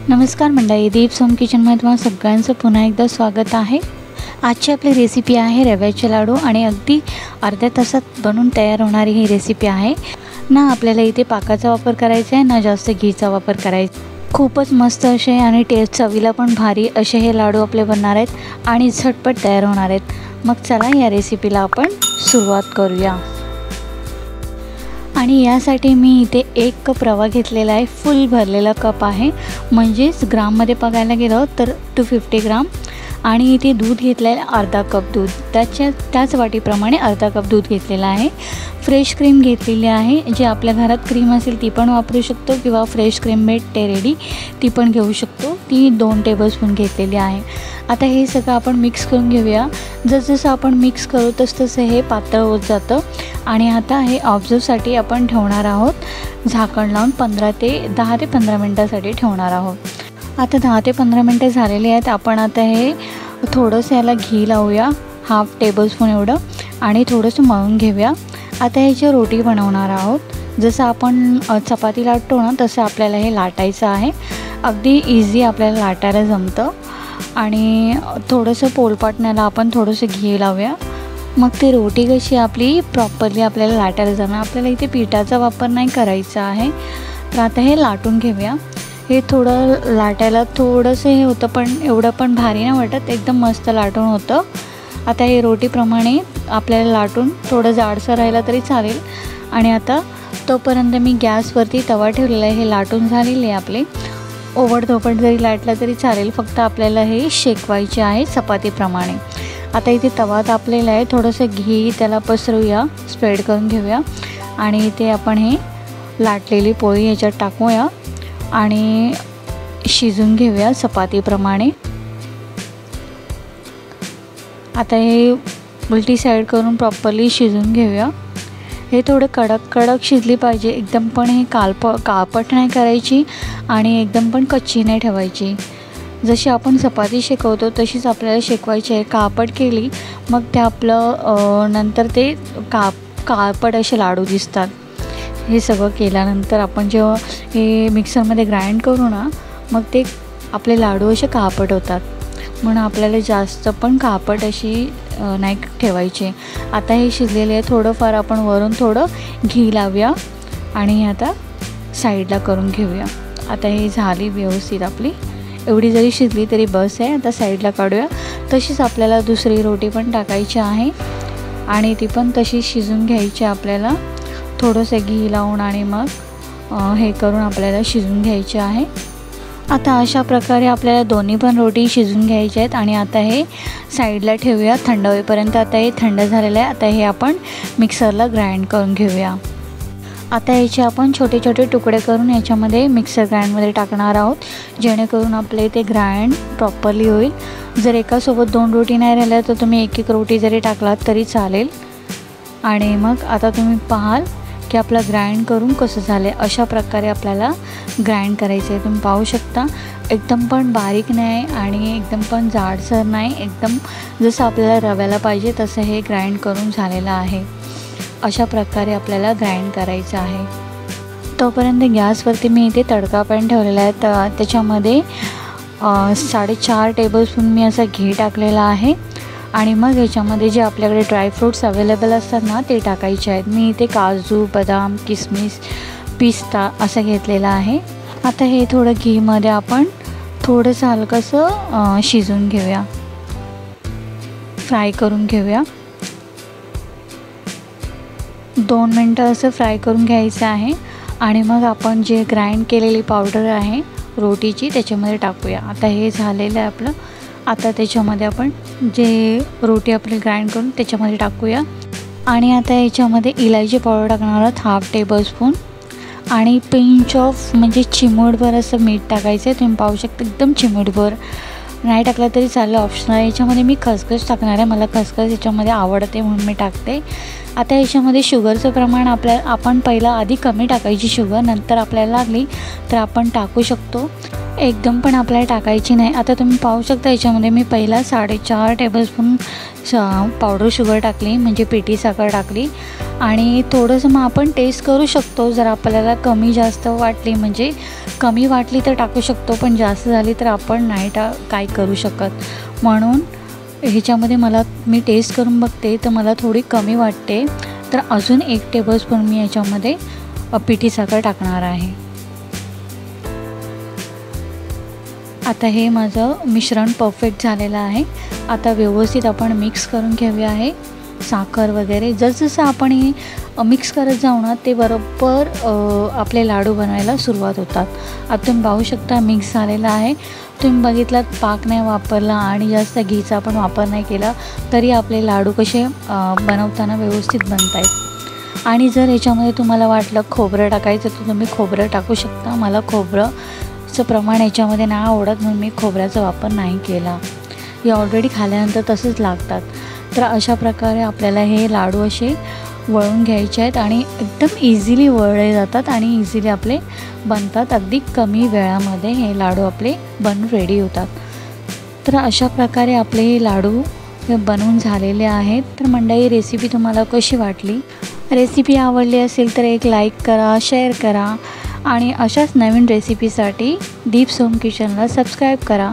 नमस्कार मंडळी, दीप सोम किचनमध्ये तुम्हाला सगळ्यांचं पुन्हा एकदा स्वागत आहे। आजची आपली रेसिपी आहे रव्याचे लाडू आणि अगदी अर्ध्या तासात बनून तयार होणारी ही रेसिपी आहे। ना आपल्याला इथे पाकाचा वापर करायचा आहे ना जास्त घीचा वापर करायचा। खूपच मस्त असे आणि टेस्ट चवीला पण भारी असे हे लाडू आपले बनणार आहेत आणि झटपट तयार होणार आहेत। मग चला या रेसिपीला आपण सुरुवात करूया। आणि यासाठी मी इथे 1 कप रवा घेतलेला आहे। फुल भरलेला कप आहे, म्हणजेच ग्राममध्ये बघायला गेलं तर 250 ग्राम। आणि इथे दूध घेतलेलं आहे अर्धा कप दूध, त्याच वाटीप्रमाणे अर्धा कप दूध घेतलेला आहे। फ्रेश क्रीम घेतलेली आहे, जे आपल्या घरात क्रीम असेल ती पण वापरू शकतो किंवा फ्रेश क्रीम भेटते रेडी ती पण घेऊ शकतो। ती 2 टेबलस्पून घेतलेली आहे। आता हे सगळं आपण मिक्स करून घेऊया। जसं आपण मिक्स करू तसं हे पातळ होत जातं। आणि आता हे ऑब्झर्वसाठी आपण ठेवणार आहोत झाकण लावून 10 ते 15 मिनटासाठी ठेवणार आहोत। आता 10 ते 15 मिनटे झालेले आहेत। आपण आता हे थोडंसं याला घी लावूया, हाफ टेबलस्पून एवढं, आणि थोडंसं मळून घेऊया। आता ह्याची रोटी बनवणार आहोत। जसं आपण चपाती लाटतो ना तसं आपल्याला हे लाटायचं आहे। अगदी इझी आपल्याला लाटायला जमतं। आणि थोडंसं पोलपाटण्याला आपण थोडंसं घी लावूया, मग ती रोटी कशी आपली प्रॉपरली आपल्याला लाटायला जाणार। आपल्याला इथे पिठाचा वापर नाही करायचा आहे। तर आता हे लाटून घेऊया। हे थोडं लाटायला थोडंसं हे होतं, पण एवढं पण भारी नाही वाटत, एकदम मस्त लाटून होतं। आता हे रोटीप्रमाणे आपल्याला लाटून थोडं जाडसर राहिलं तरी चालेल। आणि आता तोपर्यंत मी गॅसवरती तवा ठेवलेला आहे। हे लाटून झालेले आहे आपले, ओबडधोबड जरी लाटलं तरी चालेल, फक्त आपल्याला हे शेकवायचे आहे चपातीप्रमाणे। आता इथे तवा तापलेला आहे, थोडंसं घी त्याला पसरूया, स्प्रेड करून घेऊया। आणि इथे आपण हे लाटलेली पोळी ह्याच्यात टाकूया आणि शिजून घेऊया चपातीप्रमाणे। आता हे उलटी साईड करून प्रॉपरली शिजून घेऊया। हे थोडं कडक शिजली पाहिजे, एकदम पण हे काळपट नाही करायची आणि एकदम पण कच्ची नाही ठेवायची। जशी आपण चपाती शेकवतो तशीच आपल्याला शेकवायची आहे। काळपट केली मग ते आपलं नंतर ते काळपट असे लाडू दिसतात। हे सगळं केल्यानंतर आपण जेव्हा हे मिक्सरमध्ये ग्राइंड करू ना मग ते आपले लाडू असे काळपट होतात, म्हणून आपल्याला जास्त पण काळपट अशी नाही ठेवायची। आता हे शिजलेले आहे, थोडंफार आपण वरून थोडं घी लावूया आणि आता साईडला करून घेऊया। आता हे झाली व्यवस्थित आपली, एवढी जरी शिजली तरी बस आहे। आता साईडला काढूया। तशीच आपल्याला दुसरी रोटी पण टाकायची आहे आणि ती पण तशी शिजून घ्यायची आपल्याला, थोडंसं घी लावून आणि मग हे करून आपल्याला शिजून घ्यायचे आहे। आता अशा प्रकारे आपल्याला दोन्ही पण रोटी शिजून घ्यायच्या आहेत। आणि आता हे साईडला ठेवूया थंड होईपर्यंत। आता हे थंड झालेलं आहे। आता हे आपण मिक्सरला ग्राइंड करून घेऊया। आता याचे आपण छोटे छोटे तुकडे करून याच्यामध्ये मिक्सर ग्राइंडमध्ये टाकणार आहोत, जेणेकरून आपले ते ग्राइंड प्रॉपरली होईल। जर एकासोबत 2 रोटी नाही राहिल्या तर तुम्ही 1 रोटी जरी टाकलात तरी चालेल। आणि मग आता तुम्ही पाहाल की आपलं ग्राइंड करून कसं झालं आहे। अशा प्रकारे आपल्याला ग्राइंड करायचं आहे। तुम्ही पाहू शकता, एकदम पण बारीक नाही आणि एकदम पण जाडसर नाही, एकदम जसं आपल्याला रव्याला पाहिजे तसं हे ग्राइंड करून झालेलं आहे। अशा प्रकारे आपल्याला ग्राइंड करायचं आहे। तोपर्यंत गॅसवरती मी इथे तडका पॅन ठेवलेला आहे। त्याच्यामध्ये 4.5 टेबलस्पून मी असं घी टाकलेला आहे। आणि मग ह्याच्यामध्ये जे आपल्याकडे ड्रायफ्रूट्स अवेलेबल असतात ना ते टाकायचे आहेत। मी इथे काजू, बदाम, किसमिस, पिस्ता असं घेतलेलं आहे। आता हे थोडं घीमध्ये आपण थोडंसं हलकंसं शिजून घेऊया, फ्राय करून घेऊया। 2 मिनटं असं फ्राय करून घ्यायचं आहे। आणि मग आपण जे ग्राइंड केलेली पावडर आहे रोटीची त्याच्यामध्ये टाकूया। आता हे झालेलं आहे आपलं। आता त्याच्यामध्ये आपण जे रोटी आपली ग्राइंड करून त्याच्यामध्ये टाकूया। आणि आता याच्यामध्ये इलायची पावडर टाकणार आहोत, हाफ टेबलस्पून। आणि पिंच ऑफ म्हणजे चिमूटभर असं मीठ टाकायचं आहे। तुम्ही पाहू शकता, एकदम चिमूटभर, नाही टाकलं तरी चालेल, ऑप्शनल आहे। याच्यामध्ये मी खसखस टाकणार आहे, मला खसखस याच्यामध्ये आवडते म्हणून मी टाकते। आता याच्यामध्ये शुगरचं प्रमाण आपण पहिला आधी कमी टाकायची शुगर, नंतर आपल्याला लागली तर आपण टाकू शकतो, एकदम पण आपल्याला टाकायची नाही। आता तुम्ही पाहू शकता याच्यामध्ये मी पहिला 4.5 टेबलस्पून पावडर शुगर टाकली, म्हणजे पिठी साखर टाकली। आणि थोडंसं मग आपण टेस्ट करू शकतो, जर आपल्याला कमी जास्त वाटली, म्हणजे कमी वाटली तर टाकू शकतो, पण जास्त झाली तर आपण नाही काय करू शकत। म्हणून ह्याच्यामध्ये मी टेस्ट करून बघते, तर मला थोडी कमी वाटते, तर अजून 1 टेबलस्पून मी याच्यामध्ये पिठी साखर टाकणार आहे। आता हे माझं मिश्रण परफेक्ट झालेलं आहे। आता व्यवस्थित आपण मिक्स करून घेऊया आहे साखर वगैरे। जसजसं आपण हे मिक्स करत जाऊ ना, ते बरोबर आपले लाडू बनवायला सुरुवात होतात। आता तुम्ही पाहू शकता मिक्स झालेलं आहे। तुम्ही बघितलात पाक नाही वापरला आणि जास्त घीचा पण वापर नाही केला, तरी आपले लाडू कसे बनवताना व्यवस्थित बनत आहेत। आणि जर याच्यामध्ये तुम्हाला वाटलं खोबरं टाकायचं तर तुम्ही खोबरं टाकू शकता। मला खोबरंचं प्रमाण याच्यामध्ये नाही आवडत, म्हणून मी खोबऱ्याचा वापर नाही केला। हे ऑलरेडी खाल्यानंतर तसंच लागतात। तर अशा प्रकारे आपल्याला हे लाडू असे वळून घ्यायचे आहेत आणि एकदम इझिली वळले जातात आणि इझिली आपले बनतात। अगदी कमी वेळामध्ये हे लाडू आपले बनून रेडी होतात। तर अशा प्रकारे आपले हे लाडू बनवून झालेले आहेत। तर मंडळी, रेसिपी तुम्हाला कशी वाटली? रेसिपी आवडली असेल तर एक लाईक करा, शेअर करा आणि अशाच नवीन रेसिपीसाठी दीप्स होम किचनला सबस्क्राईब करा।